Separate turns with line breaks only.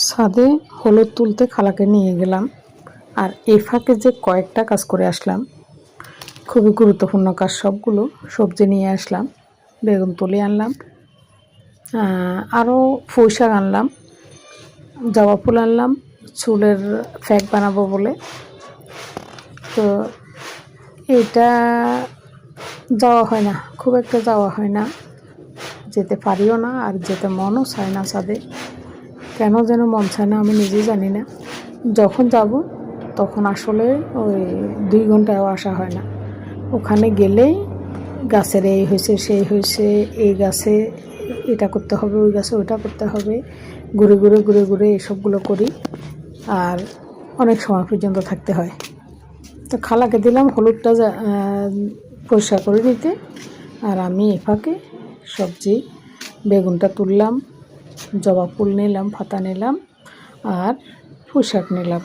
ছাদে হলুদ তুলতে খালাকে নিয়ে গেলাম, আর এই ফাঁকে যে কয়েকটা কাজ করে আসলাম, খুবই গুরুত্বপূর্ণ কাজ সবগুলো। সবজি নিয়ে আসলাম, বেগুন তুলে আনলাম, আরও পুঁই শাক আনলাম, জবা ফুল আনলাম চুলের ফ্যাক বানাবো বলে। তো এটা যাওয়া হয় না, খুব একটা যাওয়া হয় না, যেতে পারিও না, আর যেতে মনও চায় না ছাদে। কেন যেন মন চায় না, আমি নিজেই জানি না। যখন যাব তখন আসলে ওই 2 ঘন্টায়ও আসা হয় না। ওখানে গেলেই গাছের এই হয়েছে সেই হয়েছে, এই গাছে এটা করতে হবে, ওই গাছে ওইটা করতে হবে, ঘুরে ঘুরে ঘুরে ঘুরে এসবগুলো করি, আর অনেক সময় পর্যন্ত থাকতে হয়। তো খালাকে দিলাম হলুদটা পরিষ্কার করে নিতে, আর আমি এ ফাঁকে সবজি বেগুনটা তুললাম, জবা ফুল নিলাম, পাতা নিলাম, আর পুঁই শাক নিলাম।